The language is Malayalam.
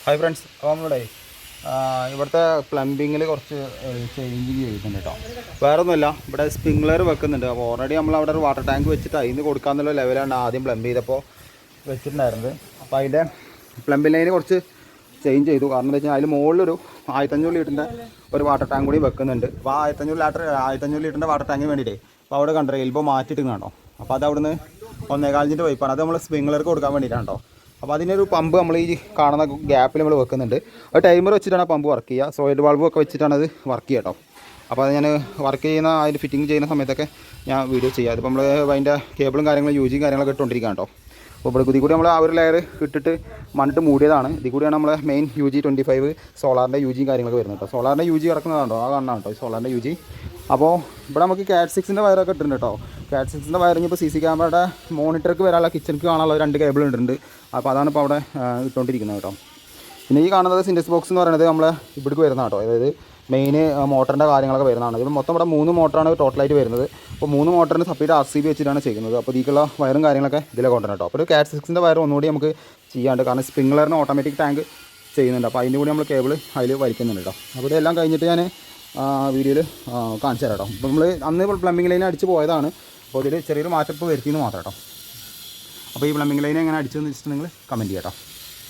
ഹായ് ഫ്രണ്ട്സ്, അപ്പോൾ നമ്മളുടെ ഇവിടുത്തെ പ്ലംബിങ്ങിൽ കുറച്ച് ചേഞ്ചിങ് ചെയ്യുന്നുണ്ട് കേട്ടോ. വേറെ ഒന്നുമില്ല, ഇവിടെ സ്പ്രിംഗ്ലർ വെക്കുന്നുണ്ട്. അപ്പോൾ ഓൾറെഡി നമ്മൾ അവിടെ ഒരു വാട്ടർ ടാങ്ക് വെച്ചിട്ട് അതിന് കൊടുക്കാമെന്നുള്ള ലെവലാണ് ആദ്യം പ്ലംബ് ചെയ്തപ്പോൾ വെച്ചിട്ടുണ്ടായിരുന്നത്. അപ്പോൾ അതിൻ്റെ പ്ലംബിംഗ് ലൈന് കുറച്ച് ചേഞ്ച് ചെയ്തു. കാരണം എന്താ വെച്ചാൽ അതിൽ മുകളിലൊരു 1500 ലിറ്ററിൻ്റെ ഒരു വാട്ടർ ടാങ്ക് കൂടി വെക്കുന്നുണ്ട്. അപ്പോൾ 1500 ലിറ്ററിൻ്റെ വാട്ടർ ടാങ്കിന് വേണ്ടിയിട്ടേ അപ്പോൾ അവിടെ കണ്ടോ എൽബോ മാറ്റിയിട്ട് കണ്ടോ. അപ്പോൾ അത് അവിടുന്ന് 1.25 പൈപ്പാണ്. അത് നമ്മൾ സ്പ്രിംഗ്ലർക്ക് കൊടുക്കാൻ വേണ്ടിയിട്ടാണ് കേട്ടോ. അപ്പോൾ അതിനൊരു പമ്പ് നമ്മൾ ഈ കാണുന്ന ഗ്യാപ്പിൽ നമ്മൾ വെക്കുന്നുണ്ട്. ഒരു ടൈമർ വെച്ചിട്ടാണ് പമ്പ് വർക്ക് ചെയ്യുക. സോയിഡ് വാൾവ് ഒക്കെ വെച്ചിട്ടാണ് അത് വർക്ക് ചെയ്യുക കേട്ടോ. അപ്പോൾ അത് ഞാൻ വർക്ക് ചെയ്യുന്ന അതിൽ ഫിറ്റിംഗ് ചെയ്യുന്ന സമയത്തൊക്കെ ഞാൻ വീഡിയോ ചെയ്യുക. അതിപ്പോൾ നമ്മൾ അതിൻ്റെ കേബിളും കാര്യങ്ങളും യൂജിയും കാര്യങ്ങളൊക്കെ ഇട്ടുകൊണ്ടിരിക്കുകയാണ് കേട്ടോ. അപ്പോൾ ഇവിടെ ഇതിൽ കൂടി നമ്മൾ ആ ഒരു ലെയർ ഇട്ടിട്ട് മണ്ണിട്ട് മൂടിയതാണ്. ഇതിൽ കൂടിയാണ് നമ്മൾ മെയിൻ UG25 സോളാറിൻ്റെ യൂജിയും കാര്യങ്ങളൊക്കെ വരുന്നത് കേട്ടോ. സോളാറിൻ്റെ യൂജി കിടക്കുന്നതാണോ ആ കാണണം കേട്ടോ, സോളാറിൻ്റെ യൂജി. അപ്പോൾ ഇവിടെ നമുക്ക് CAT 6ൻ്റെ വയറൊക്കെ ഇട്ടിട്ടുണ്ട് കേട്ടോ. CAT 6ൻ്റെ വയറിങ് ഇപ്പോൾ CC ക്യാമറയുടെ മോണിറ്റർക്ക് വരാനുള്ള കിച്ചണിക്ക് കാണാനുള്ള 2 കേബിൾ ഇട്ടിട്ടുണ്ട്. അപ്പോൾ അതാണ് ഇപ്പോൾ അവിടെ ഇട്ടുകൊണ്ടിരിക്കുന്നത് കേട്ടോ. പിന്നെ ഈ കാണുന്നത് സിൻഡെക്സ് ബോക്സ് എന്ന് പറയുന്നത് നമ്മൾ ഇവിടേക്ക് വരുന്ന കേട്ടോ. അതായത് മെയിൻ മോട്ടറിൻ്റെ കാര്യങ്ങളൊക്കെ വരുന്നതാണ്. ഇത് മൊത്തം ഇവിടെ 3 മോട്ടറാണ് ടോട്ടലായിട്ട് വരുന്നത്. അപ്പോൾ 3 മോട്ടറിന് സെപ്പറേറ്റ് RCB വെച്ചിട്ടാണ് ചെയ്യുന്നത്. അപ്പോൾ ഇതിലേക്കുള്ള വയറും കാര്യങ്ങളൊക്കെ ഇതിലെ കൊണ്ടുവരണം കേട്ടോ. അപ്പോൾ ഒരു CAT 6ൻ്റെ വയർ ഒന്നുകൂടി നമുക്ക് ചെയ്യാണ്ട്, കാരണം സ്പ്രിംഗ്ലറിന് ഓട്ടോമാറ്റിക് ടാങ്ക് ചെയ്യുന്നുണ്ട്. അപ്പോൾ അതിൻ്റെ കൂടി നമ്മൾ കേബിൾ അതിൽ വലിക്കുന്നുണ്ട് കേട്ടോ. അപ്പോൾ ഇതെല്ലാം കഴിഞ്ഞിട്ട് ഞാൻ വീഡിയോയിൽ കാണിച്ചു തരാം കേട്ടോ. അപ്പോൾ നമ്മൾ അന്ന് പ്ലംബിംഗ് ലൈൻ അടിച്ച് പോയതാണ്. അപ്പോൾ ഇതിൽ ചെറിയൊരു മാറ്റം ഇപ്പോൾ വരുത്തിയെന്ന് മാത്രം കേട്ടോ. അപ്പോൾ ഈ പ്ലംബിംഗ് ലൈൻ എങ്ങനെ അടിച്ചതെന്ന് വെച്ചിട്ട് നിങ്ങൾ കമൻറ്റ് ചെയ്യാം കേട്ടോ.